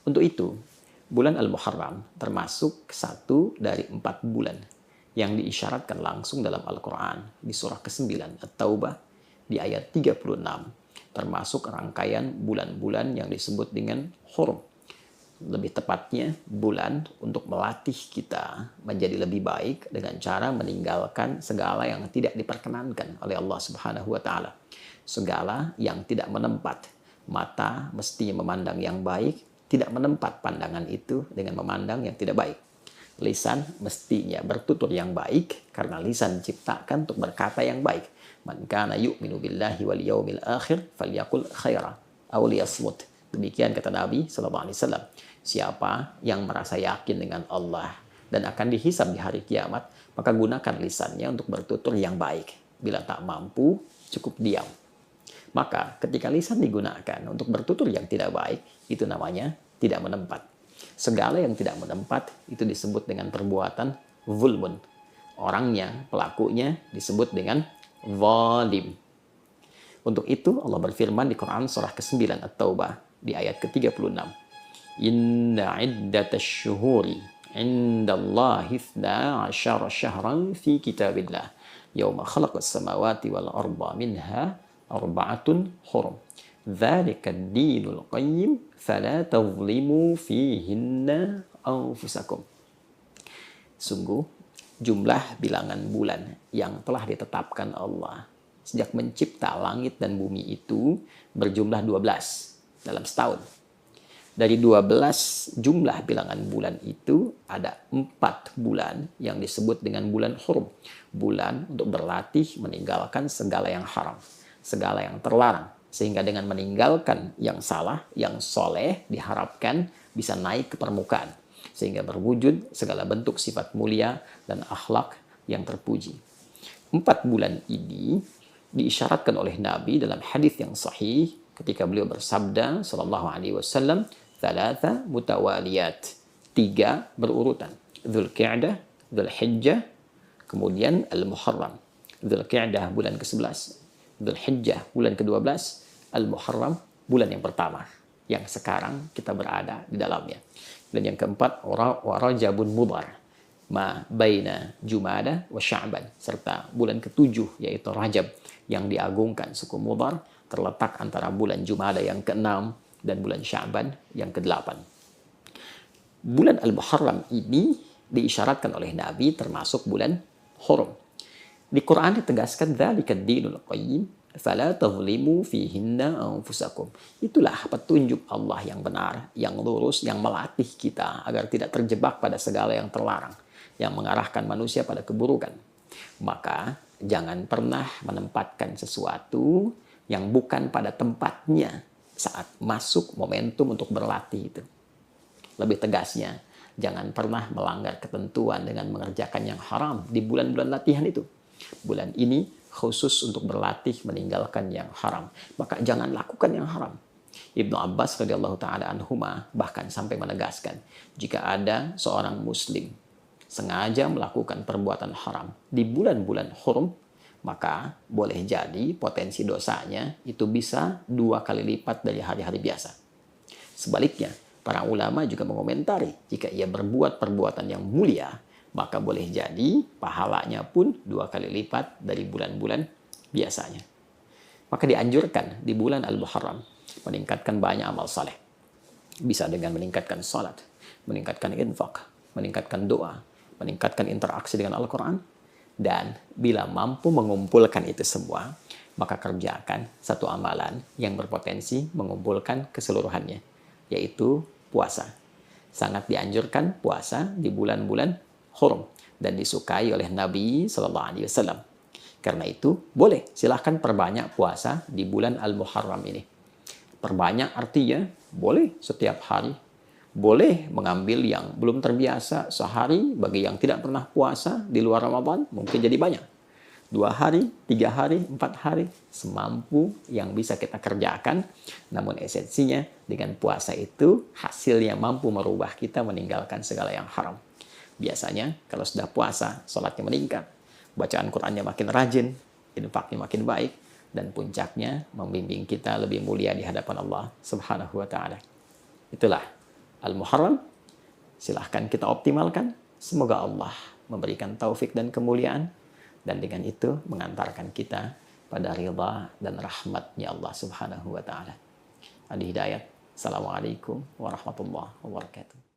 Untuk itu, bulan Al-Muharram termasuk satu dari 4 bulan yang diisyaratkan langsung dalam Al-Quran di surah ke-9 At-Taubah di ayat 36, termasuk rangkaian bulan-bulan yang disebut dengan hurum. Lebih tepatnya, bulan untuk melatih kita menjadi lebih baik dengan cara meninggalkan segala yang tidak diperkenankan oleh Allah Subhanahu wa Ta'ala. Segala yang tidak menempat. Mata mestinya memandang yang baik, tidak menempat pandangan itu dengan memandang yang tidak baik. Lisan mestinya bertutur yang baik karena lisan diciptakan untuk berkata yang baik. Man kana yu'minu billahi wal yawmil akhir falyakul khaira aw liyasmut. Demikian kata Nabi sallallahu alaihi wasallam. Siapa yang merasa yakin dengan Allah dan akan dihisab di hari kiamat, maka gunakan lisannya untuk bertutur yang baik. Bila tak mampu, cukup diam. Maka ketika lisan digunakan untuk bertutur yang tidak baik, itu namanya tidak menempat. Segala yang tidak menempat itu disebut dengan perbuatan zulmun. Orangnya, pelakunya disebut dengan zalim. Untuk itu Allah berfirman di Quran surah ke-9 At-Taubah di ayat ke-36. Inna iddatash syuhuri indallahi 12 syahran fi kitabillah yauma khalaqas samawati wal arda minha arba'atun hurum. Dzalika ad-dinul qayyim fala tadhlimu fihinna anfusakum. Sungguh jumlah bilangan bulan yang telah ditetapkan Allah sejak mencipta langit dan bumi itu berjumlah 12 dalam setahun. Dari 12 jumlah bilangan bulan itu ada 4 bulan yang disebut dengan bulan hurum. Bulan untuk berlatih meninggalkan segala yang haram, segala yang terlarang. Sehingga dengan meninggalkan yang salah, yang soleh diharapkan bisa naik ke permukaan. Sehingga berwujud segala bentuk sifat mulia dan akhlak yang terpuji. 4 bulan ini diisyaratkan oleh Nabi dalam hadis yang sahih ketika beliau bersabda sallallahu alaihi wasallam, "Thalatha mutawaliyat." 3 berurutan. Dzulqa'dah, Dzulhijjah, kemudian Al-Muharram. Dzulqa'dah bulan ke-11, Dzulhijjah bulan ke-12, Al-Muharram bulan yang pertama yang sekarang kita berada di dalamnya. Dan yang keempat, Rajabun Mudhar, ma baina Jumada wa Sya'ban, serta bulan ke-7 yaitu Rajab yang diagungkan suku Mudhar, terletak antara bulan Jumada yang ke-6 dan bulan Sya'ban yang ke-8. Bulan Al-Muharram ini diisyaratkan oleh Nabi termasuk bulan hurum. Di Quran ditegaskan dzalika ad-dinul qayyim fala tadhlimu fihinna anfusakum. Itulah petunjuk Allah yang benar, yang lurus, yang melatih kita agar tidak terjebak pada segala yang terlarang, yang mengarahkan manusia pada keburukan. Maka jangan pernah menempatkan sesuatu yang bukan pada tempatnya saat masuk momentum untuk berlatih itu. Lebih tegasnya, jangan pernah melanggar ketentuan dengan mengerjakan yang haram di bulan-bulan latihan itu. Bulan ini khusus untuk berlatih meninggalkan yang haram. Maka jangan lakukan yang haram. Ibnu Abbas radhiyallahu taala anhuma bahkan sampai menegaskan, jika ada seorang muslim sengaja melakukan perbuatan haram di bulan-bulan hurum, maka boleh jadi potensi dosanya itu bisa 2 kali lipat dari hari-hari biasa. Sebaliknya, para ulama juga mengomentari jika ia berbuat perbuatan yang mulia, maka boleh jadi pahalanya pun 2 kali lipat dari bulan-bulan biasanya. Maka dianjurkan di bulan Al-Muharram meningkatkan banyak amal saleh. Bisa dengan meningkatkan salat, meningkatkan infak, meningkatkan doa, meningkatkan interaksi dengan Al-Quran, dan bila mampu mengumpulkan itu semua, maka kerjakan satu amalan yang berpotensi mengumpulkan keseluruhannya, yaitu puasa. Sangat dianjurkan puasa di bulan-bulan hurum dan disukai oleh Nabi Sallallahu Alaihi Wasallam. Karena itu boleh silahkan perbanyak puasa di bulan Al-Muharram ini. Perbanyak artinya boleh setiap hari. Boleh mengambil yang belum terbiasa sehari, bagi yang tidak pernah puasa di luar Ramadan mungkin jadi banyak. 2 hari, 3 hari, 4 hari, semampu yang bisa kita kerjakan. Namun esensinya dengan puasa itu hasilnya mampu merubah kita meninggalkan segala yang haram. Biasanya kalau sudah puasa, sholatnya meningkat, bacaan Qur'annya makin rajin, infaknya makin baik, dan puncaknya membimbing kita lebih mulia di hadapan Allah Subhanahu wa Ta'ala. Itulah Al-Muharram, silahkan kita optimalkan. Semoga Allah memberikan taufik dan kemuliaan, dan dengan itu mengantarkan kita pada ridha dan rahmatnya Allah Subhanahu wa Ta'ala. Adi Hidayat. Assalamualaikum warahmatullahi wabarakatuh.